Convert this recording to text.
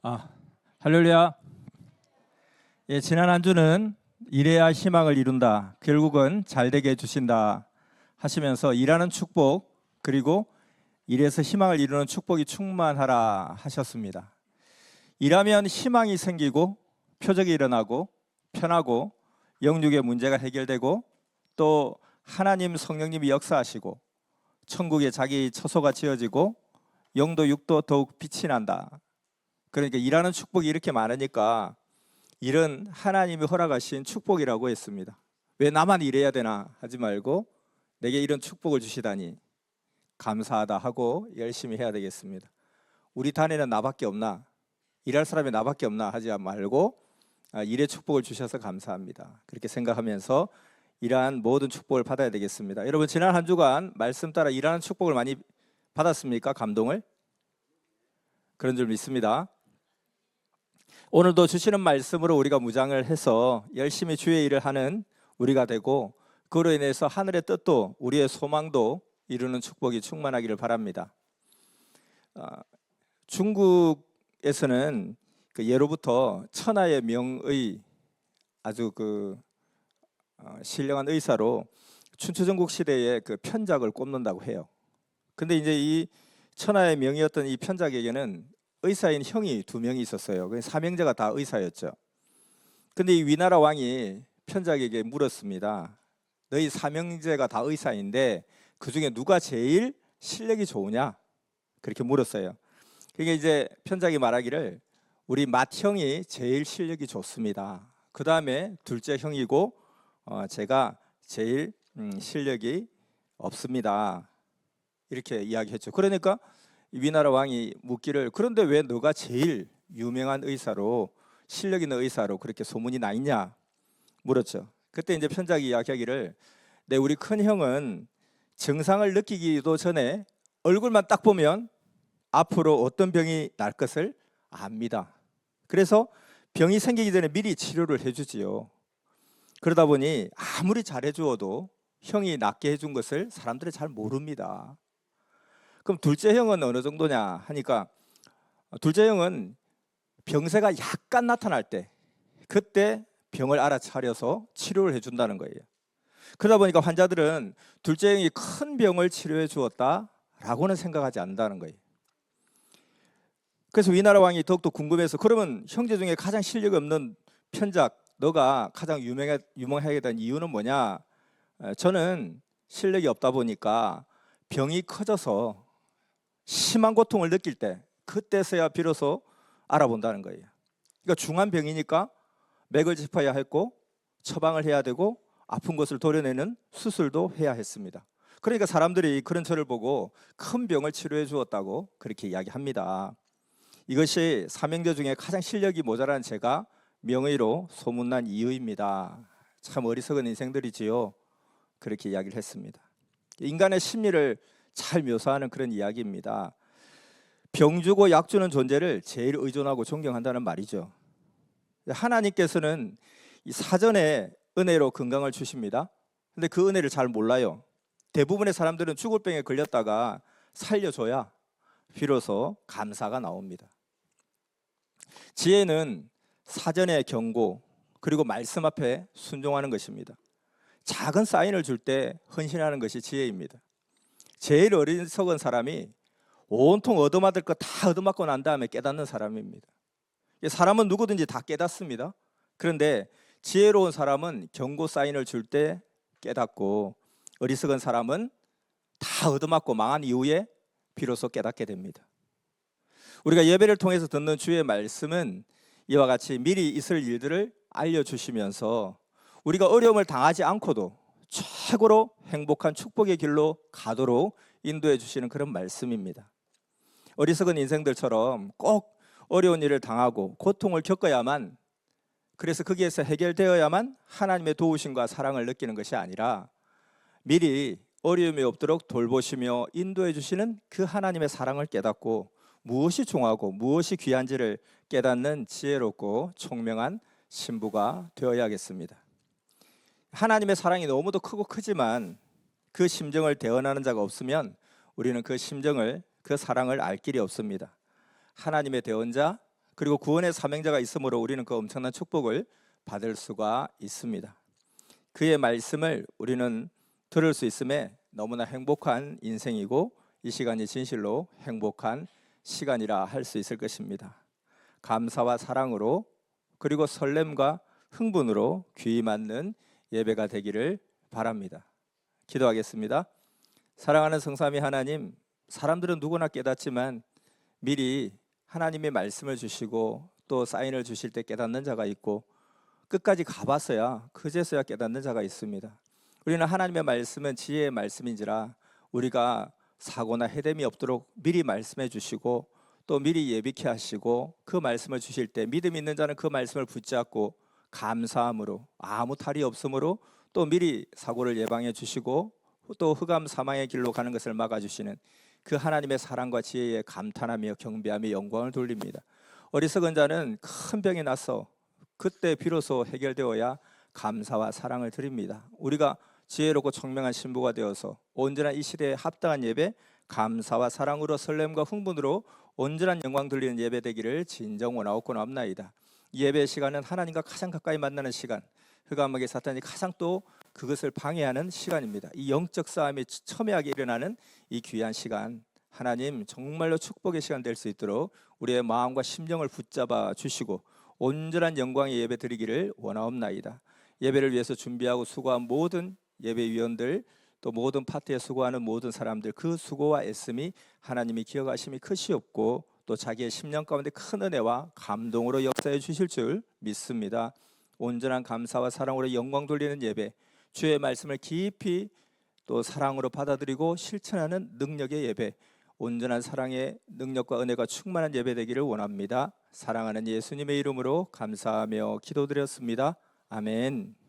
아, 할렐루야. 예, 지난 한 주는 일해야 희망을 이룬다. 결국은 잘 되게 해주신다 하시면서 일하는 축복 그리고 일해서 희망을 이루는 축복이 충만하라 하셨습니다. 일하면 희망이 생기고 표적이 일어나고 편하고 영육의 문제가 해결되고 또 하나님 성령님이 역사하시고 천국에 자기 처소가 지어지고 영도 육도 더욱 빛이 난다. 그러니까 일하는 축복이 이렇게 많으니까 일은 하나님이 허락하신 축복이라고 했습니다. 왜 나만 일해야 되나 하지 말고 내게 이런 축복을 주시다니 감사하다 하고 열심히 해야 되겠습니다. 우리 단에는 나밖에 없나? 일할 사람이 나밖에 없나 하지 말고 일의 축복을 주셔서 감사합니다. 그렇게 생각하면서 이러한 모든 축복을 받아야 되겠습니다. 여러분 지난 한 주간 말씀 따라 일하는 축복을 많이 받았습니까? 감동을? 그런 줄 믿습니다. 오늘도 주시는 말씀으로 우리가 무장을 해서 열심히 주의 일을 하는 우리가 되고 그로 인해서 하늘의 뜻도 우리의 소망도 이루는 축복이 충만하기를 바랍니다. 중국에서는 예로부터 천하의 명의 아주 신령한 의사로 춘추전국 시대에 편작을 꼽는다고 해요. 근데 이제 이 천하의 명이었던 이 편작에게는 의사인 형이 2명이 있었어요. 그 삼형제가 다 의사였죠. 근데 이 위나라 왕이 편작에게 물었습니다. 너희 삼형제가 다 의사인데 그 중에 누가 제일 실력이 좋으냐? 그렇게 물었어요. 그게 이제 편작이 말하기를 우리 맏형이 제일 실력이 좋습니다. 그 다음에 둘째 형이고 제가 제일 실력이 없습니다. 이렇게 이야기했죠. 그러니까 위나라 왕이 묻기를 그런데 왜 너가 제일 유명한 의사로 실력 있는 의사로 그렇게 소문이 나 있냐 물었죠. 그때 이제 편작이 이야기하기를 우리 큰 형은 증상을 느끼기도 전에 얼굴만 딱 보면 앞으로 어떤 병이 날 것을 압니다. 그래서 병이 생기기 전에 미리 치료를 해주지요. 그러다 보니 아무리 잘해주어도 형이 낫게 해준 것을 사람들이 잘 모릅니다. 그럼 둘째 형은 어느 정도냐 하니까 둘째 형은 병세가 약간 나타날 때 그때 병을 알아차려서 치료를 해준다는 거예요. 그러다 보니까 환자들은 둘째 형이 큰 병을 치료해 주었다라고는 생각하지 않는다는 거예요. 그래서 위나라 왕이 더욱더 궁금해서 그러면 형제 중에 가장 실력 없는 편작 너가 가장 유명하게 된 이유는 뭐냐? 저는 실력이 없다 보니까 병이 커져서 심한 고통을 느낄 때 그때서야 비로소 알아본다는 거예요. 그러니까 중한 병이니까 맥을 짚어야 했고 처방을 해야 되고 아픈 것을 도려내는 수술도 해야 했습니다. 그러니까 사람들이 그런 저를 보고 큰 병을 치료해 주었다고 그렇게 이야기합니다. 이것이 삼형제 중에 가장 실력이 모자란 제가 명의로 소문난 이유입니다. 참 어리석은 인생들이지요. 그렇게 이야기를 했습니다. 인간의 심리를 잘 묘사하는 그런 이야기입니다. 병 주고 약 주는 존재를 제일 의존하고 존경한다는 말이죠. 하나님께서는 사전에 은혜로 건강을 주십니다. 근데 그 은혜를 잘 몰라요. 대부분의 사람들은 죽을 병에 걸렸다가 살려줘야 비로소 감사가 나옵니다. 지혜는 사전의 경고 그리고 말씀 앞에 순종하는 것입니다. 작은 사인을 줄 때 헌신하는 것이 지혜입니다. 제일 어리석은 사람이 온통 얻어맞을 거 다 얻어맞고 난 다음에 깨닫는 사람입니다. 사람은 누구든지 다 깨닫습니다. 그런데 지혜로운 사람은 경고 사인을 줄 때 깨닫고 어리석은 사람은 다 얻어맞고 망한 이후에 비로소 깨닫게 됩니다. 우리가 예배를 통해서 듣는 주의 말씀은 이와 같이 미리 있을 일들을 알려주시면서 우리가 어려움을 당하지 않고도 최고로 행복한 축복의 길로 가도록 인도해 주시는 그런 말씀입니다. 어리석은 인생들처럼 꼭 어려운 일을 당하고 고통을 겪어야만 그래서 거기에서 해결되어야만 하나님의 도우심과 사랑을 느끼는 것이 아니라 미리 어려움이 없도록 돌보시며 인도해 주시는 그 하나님의 사랑을 깨닫고 무엇이 중요하고 무엇이 귀한지를 깨닫는 지혜롭고 총명한 신부가 되어야겠습니다. 하나님의 사랑이 너무도 크고 크지만 그 심정을 대언하는 자가 없으면 우리는 그 심정을 그 사랑을 알 길이 없습니다. 하나님의 대언자 그리고 구원의 사명자가 있으므로 우리는 그 엄청난 축복을 받을 수가 있습니다. 그의 말씀을 우리는 들을 수 있음에 너무나 행복한 인생이고 이 시간이 진실로 행복한 시간이라 할 수 있을 것입니다. 감사와 사랑으로 그리고 설렘과 흥분으로 귀 맞는 예배가 되기를 바랍니다. 기도하겠습니다. 사랑하는 성삼위 하나님, 사람들은 누구나 깨닫지만 미리 하나님의 말씀을 주시고 또 사인을 주실 때 깨닫는 자가 있고 끝까지 가봤어야 그제서야 깨닫는 자가 있습니다. 우리는 하나님의 말씀은 지혜의 말씀인지라 우리가 사고나 해됨이 없도록 미리 말씀해 주시고 또 미리 예비케 하시고 그 말씀을 주실 때 믿음 있는 자는 그 말씀을 붙잡고 감사함으로 아무 탈이 없으므로 또 미리 사고를 예방해 주시고 또 흑암 사망의 길로 가는 것을 막아주시는 그 하나님의 사랑과 지혜에 감탄하며 경배하며 영광을 돌립니다. 어리석은 자는 큰 병이 나서 그때 비로소 해결되어야 감사와 사랑을 드립니다. 우리가 지혜롭고 총명한 신부가 되어서 온전한 이 시대에 합당한 예배, 감사와 사랑으로 설렘과 흥분으로 온전한 영광 돌리는 예배 되기를 진정 원하옵고 나옵나이다. 예배 시간은 하나님과 가장 가까이 만나는 시간, 흑암에게 사탄이 가장 또 그것을 방해하는 시간입니다. 이 영적 싸움이 첨예하게 일어나는 이 귀한 시간, 하나님 정말로 축복의 시간 될 수 있도록 우리의 마음과 심령을 붙잡아 주시고 온전한 영광의 예배 드리기를 원하옵나이다. 예배를 위해서 준비하고 수고한 모든 예배위원들 또 모든 파트에 수고하는 모든 사람들, 그 수고와 애씀이 하나님이 기억하심이 크시옵고 또 자기의 심령 가운데 큰 은혜와 감동으로 역사해 주실 줄 믿습니다. 온전한 감사와 사랑으로 영광 돌리는 예배, 주의 말씀을 깊이 또 사랑으로 받아들이고 실천하는 능력의 예배, 온전한 사랑의 능력과 은혜가 충만한 예배 되기를 원합니다. 사랑하는 예수님의 이름으로 감사하며 기도드렸습니다. 아멘.